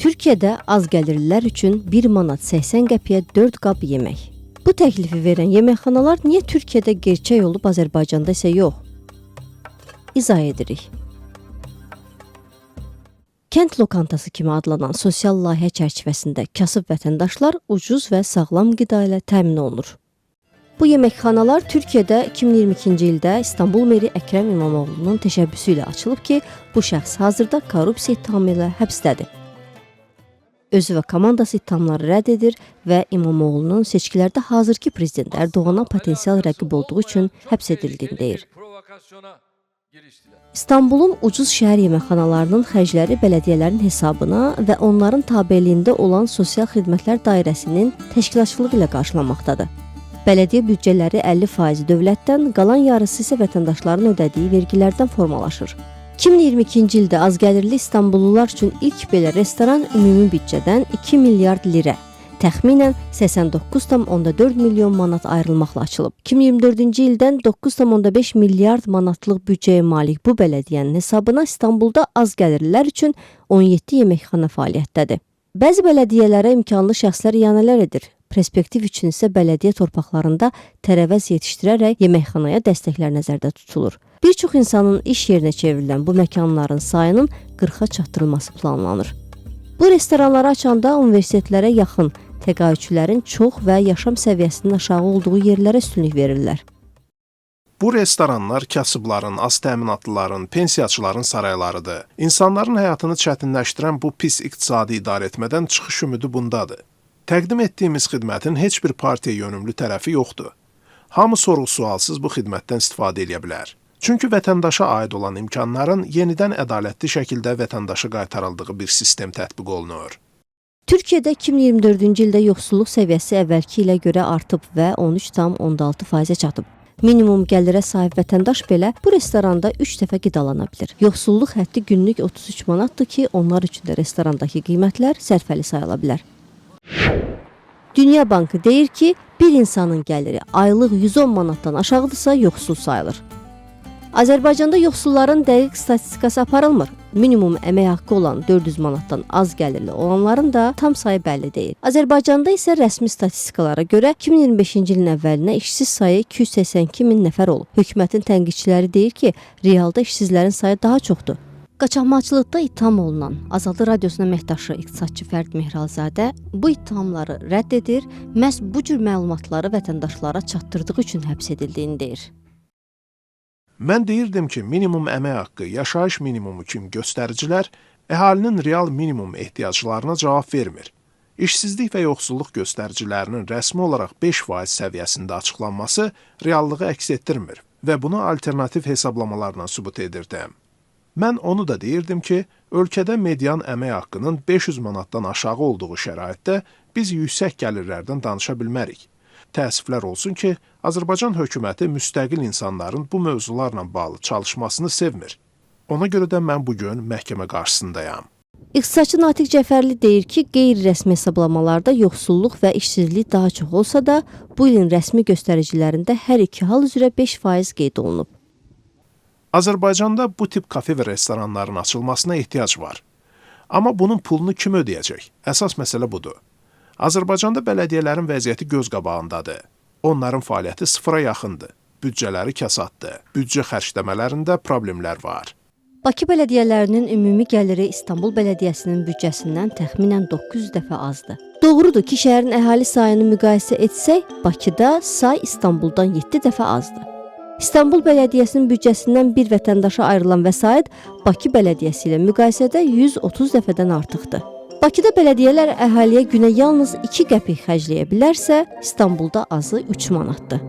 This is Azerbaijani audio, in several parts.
Türkiyədə az gəlirlilər üçün 1 manat 80 qəpiyə 4 qab yemək. Bu təklifi verən yeməkxanalar niyə Türkiyədə gerçək olub, Azərbaycanda isə yox? İzah edirik. Kənd lokantası kimi adlanan sosial layihə çərçivəsində kasıb vətəndaşlar ucuz və sağlam qida ilə təmin olunur. Bu yeməkxanalar Türkiyədə 2022-ci ildə İstanbul meri Əkrəm İmamoğlu'nun təşəbbüsü ilə açılıb ki, bu şəxs hazırda korrupsiya ittihamı ilə həbsdədir. Özü və komandası ittihamları rədd edir və İmamoğlu'nun seçkilərdə hazırki prezident Erdoğan'a potensial rəqib olduğu üçün həbs edildiyini deyir. İstanbulun ucuz şəhər yeməkxanalarının xərcləri bələdiyyələrin hesabına və onların tabeliyində olan sosial xidmətlər dairəsinin təşkilatçılığı ilə qarşılanmaqdadır. Bələdiyyə büdcələri 50% dövlətdən, qalan yarısı isə vətəndaşların ödədiyi vergilərdən formalaşır. 2022-ci ildə azgəlirli İstanbullular üçün ilk belə restoran ümumi büdcədən 2 milyard lirə, təxminən 89,4 milyon manat ayrılmaqla açılıb. 2024-cü ildən 9,5 milyard manatlıq büdcəyə malik bu bələdiyyənin hesabına İstanbulda azgəlirlilər üçün 17 yeməkxana fəaliyyətdədir. Bəzi bələdiyyələrə imkanlı şəxslər iyanələr edir. Perspektiv üçün isə bələdiyyə torpaqlarında tərəvəz yetişdirərək yeməkxanaya dəstəklər nəzərdə tutulur. Bir çox insanın iş yerinə çevrilən bu məkanların sayının 40-a çatdırılması planlanır. Bu restoranları açanda universitetlərə yaxın, təqaüdçülərin çox və yaşam səviyyəsinin aşağı olduğu yerlərə üstünlük verirlər. Bu restoranlar kasıbların, az təminatlıların, pensiyaçıların saraylarıdır. İnsanların həyatını çətinləşdirən bu pis iqtisadi idarə etmədən çıxış ümidi bundadır. Təqdim etdiyimiz xidmətin heç bir partiya yönümlü tərəfi yoxdur. Hamı sorğu-sualsız bu xidmətdən istifadə edə bilər. Çünki vətəndaşa aid olan imkanların yenidən ədalətli şəkildə vətəndaşa qaytarıldığı bir sistem tətbiq olunur. Türkiyədə 2024-cü ildə yoxsulluq səviyyəsi əvvəlki ilə görə artıb və 13,6%-ə çatıb. Minimum gəlirə sahib vətəndaş belə bu restoranda 3 dəfə qidalana bilir. Yoxsulluq həddi günlük 33 manatdır ki, onlar üçün də restorandakı qiymətlər sərfəli sayıla bilər. Dünya Bankı deyir ki, bir insanın gəliri aylıq 110 manatdan aşağıdırsa yoxsul sayılır. Azərbaycanda yoxsulların dəqiq statistikası aparılmır. Minimum əmək haqqı olan 400 manatdan az gəlirli olanların da tam sayı bəlli deyil. Azərbaycanda isə rəsmi statistikalara görə 2025-ci ilin əvvəlinə işsiz sayı 282 min nəfər olub. Hökumətin tənqidçiləri deyir ki, realda işsizlərin sayı daha çoxdur. Qaçaqmalçılıqda ittiham olunan Azadlı Radiosunun əməkdaşı iqtisadçı Fərd Mehralzadə bu ittihamları rədd edir, məhz bu cür məlumatları vətəndaşlara çatdırdığı üçün həbs edildiyini deyir. Mən deyirdim ki, minimum əmək haqqı, yaşayış minimumu kimi göstəricilər əhalinin real minimum ehtiyaclarına cavab vermir. İşsizlik və yoxsulluq göstəricilərinin rəsmi olaraq 5% səviyyəsində açıqlanması reallığı əks etdirmir və bunu alternativ hesablamalarla sübut edirdim. Mən onu da deyirdim ki, ölkədə median əmək haqqının 500 manatdan aşağı olduğu şəraitdə biz yüksək gəlirlərdən danışa bilmərik. Təəssüflər olsun ki, Azərbaycan hökuməti müstəqil insanların bu mövzularla bağlı çalışmasını sevmir. Ona görə də mən bugün məhkəmə qarşısındayam. İqtisadçı Natiq Cəfərli deyir ki, qeyri-rəsmi hesablamalarda yoxsulluq və işsizlik daha çox olsa da, bu ilin rəsmi göstəricilərində hər iki hal üzrə 5% qeyd olunub. Azərbaycanda bu tip kafe və restoranların açılmasına ehtiyac var. Amma bunun pulunu kim ödəyəcək? Əsas məsələ budur. Azərbaycanda bələdiyyələrin vəziyyəti göz qabağındadır. Onların fəaliyyəti sıfıra yaxındır. Büdcələri kəsaddır. Büdcə xərcləmələrində problemlər var. Bakı bələdiyyələrinin ümumi gəliri İstanbul Bələdiyyəsinin büdcəsindən təxminən 900 dəfə azdır. Doğrudur ki, şəhərin əhali sayını müqayisə etsək, Bakıda say İstanbuldan 7 dəfə azdır. İstanbul Bələdiyyəsinin büdcəsindən bir vətəndaşa ayrılan vəsait Bakı Bələdiyyəsi ilə müqayisədə 130 dəfədən artıqdır. Bakıda bələdiyyələr əhaliyə günə yalnız 2 qəpik xərcləyə bilərsə, İstanbulda azı 3 manatdır.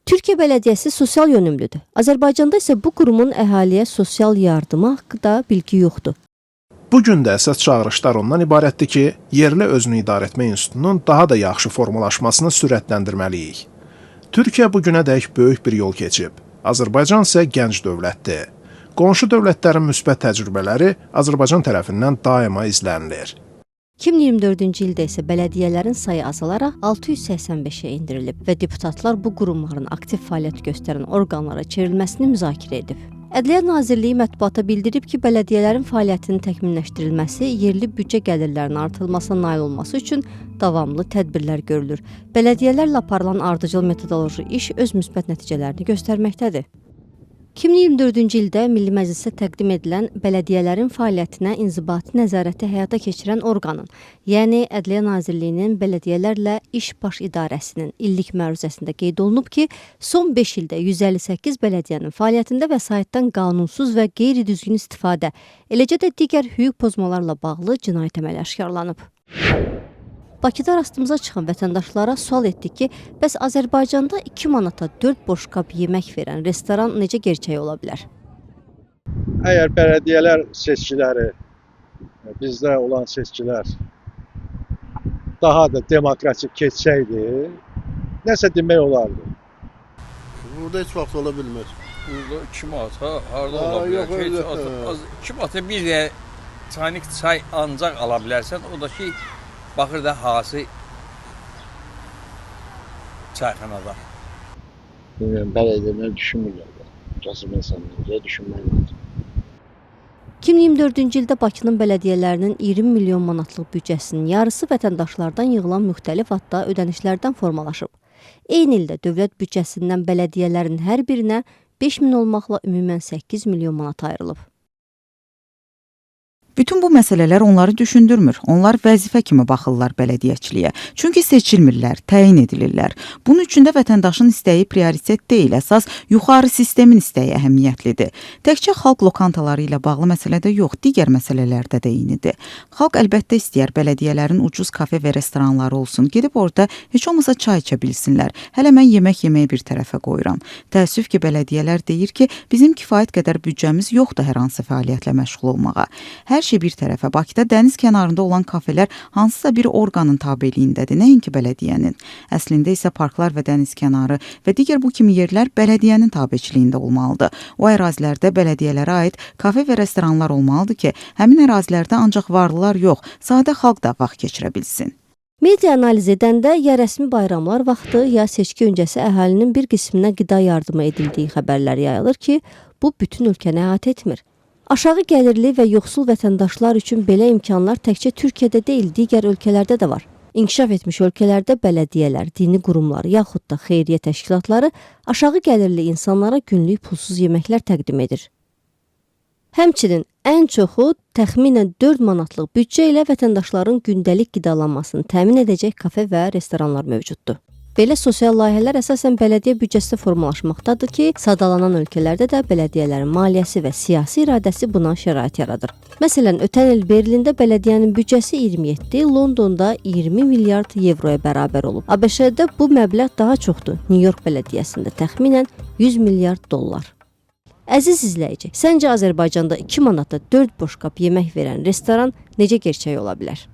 Türkiyə Bələdiyyəsi sosial yönümlüdür. Azərbaycanda isə bu qurumun əhaliyə sosial yardımı haqqında bilgi yoxdur. Bugün də əsas çağırışlar ondan ibarətdir ki, yerli özünü idarə etmə institutunun daha da yaxşı formalaşmasını sürətləndirməliyik. Türkiyə bugünədək böyük bir yol keçib. Azərbaycan isə gənc dövlətdir. Qonşu dövlətlərin müsbət təcrübələri Azərbaycan tərəfindən daima izlənilir. 2024-cü ildə isə bələdiyyələrin sayı azalaraq 685-ə endirilib və deputatlar bu qurumların aktiv fəaliyyət göstərən orqanlara çevrilməsini müzakirə edib. Ədliyyə Nazirliyi mətbuata bildirib ki, bələdiyyələrin fəaliyyətinin təkmilləşdirilməsi, yerli büdcə gəlirlərinin artırılmasına nail olması üçün davamlı tədbirlər görülür. Bələdiyyələrlə aparılan ardıcıl metodoloji iş öz müsbət nəticələrini göstərməkdədir. 2024-cü ildə Milli Məclisə təqdim edilən bələdiyyələrin fəaliyyətinə inzibati nəzarəti həyata keçirən orqanın, yəni Ədliyyə Nazirliyinin Bələdiyyələrlə İş Baş İdarəsinin illik məruzəsində qeyd olunub ki, son 5 ildə 158 bələdiyyənin fəaliyyətində vəsaitdən qanunsuz və qeyri-düzgün istifadə, eləcə də digər hüquq pozmalarla bağlı cinayət əməli aşkarlanıb. Bakıda rastımıza çıxan vətəndaşlara sual etdik ki, bəs Azərbaycanda 2 manata 4 boşqab yemək verən restoran necə gerçək ola bilər? Əgər bələdiyyələr seçkiləri, bizdə olan seçkilər daha da demokratik keçsəydi, nəsə demək olardı. Burada heç vaxt ola bilmez. Burada 2 manata harda ola bilər ki, 2 manata bir də çaynik çay ancaq ala bilərsən, o da ki, baxır da hası çayxanada. Bilmiyorum, belediyələr düşünmürlər. Kasıb insanlar düşünmək lazım. 2024-cü ildə Bakının bələdiyyələrinin 20 milyon manatlıq büdcəsinin yarısı vətəndaşlardan yığılan müxtəlif adda ödənişlərdən formalaşıb. Eyni ildə dövlət büdcəsindən bələdiyyələrin hər birinə 5 min olmaqla ümumən 8 milyon manat ayrılıb. Bütün bu məsələlər onları düşündürmür. Onlar vəzifə kimi baxırlar bələdiyyəçiliyə. Çünki seçilmirlər, təyin edilirlər. Bunun üçün də vətəndaşın istəyi prioritet deyil, əsas yuxarı sistemin istəyi əhəmiyyətlidir. Təkcə xalq lokantaları ilə bağlı məsələdə yox, digər məsələlərdə də eynidir. Xalq əlbəttə istəyər bələdiyyələrin ucuz kafe və restoranları olsun. Gedib orada heç olmasa çay içə bilsinlər. Hələ mən yemək yeməyi bir tərəfə qoyuram. Təəssüf ki, bələdiyyələr deyir ki, bizim kifayət qədər büdcəmiz yoxdur hər hansı fəaliyyətlə məşğul olmağa. Hər şey bir tərəfə, Bakıda dəniz kənarında olan kafelər hansısa bir orqanın tabeliyindədir, nəinki bələdiyyənin. Əslində isə parklar və dəniz kənarı və digər bu kimi yerlər bələdiyyənin tabeçiliyində olmalıdır. O ərazilərdə bələdiyyələrə aid kafe və restoranlar olmalıdır ki, həmin ərazilərdə ancaq varlılar yox, sadə xalq da vaxt keçirə bilsin. Media analiz edəndə ya rəsmi bayramlar vaxtı, ya seçki öncəsi əhalinin bir qisminə qida yardımı edildiyi xəbərlər yayılır ki, bu bütün ölkəni əhatə etmir. Aşağı gəlirli və yoxsul vətəndaşlar üçün belə imkanlar təkcə Türkiyədə deyil, digər ölkələrdə də var. İnkişaf etmiş ölkələrdə bələdiyyələr, dini qurumlar yaxud da xeyriyyə təşkilatları aşağı gəlirli insanlara günlük pulsuz yeməklər təqdim edir. Həmçinin ən çoxu təxminən 4 manatlıq büdcə ilə vətəndaşların gündəlik qidalanmasını təmin edəcək kafe və restoranlar mövcuddur. Belə sosial layihələr əsasən bələdiyyə büdcəsində formalaşmaqdadır ki, sadalanan ölkələrdə də bələdiyyələrin maliyyəsi və siyasi iradəsi buna şərait yaradır. Məsələn, ötən il Berlində bələdiyyənin büdcəsi 27, Londonda 20 milyard evroya bərabər olub. ABŞ-də bu məbləğ daha çoxdur. New York bələdiyyəsində təxminən 100 milyard dollar. Əziz izləyici, səncə Azərbaycanda 2 manata 4 boşqab yemək verən restoran necə gerçək ola bilər?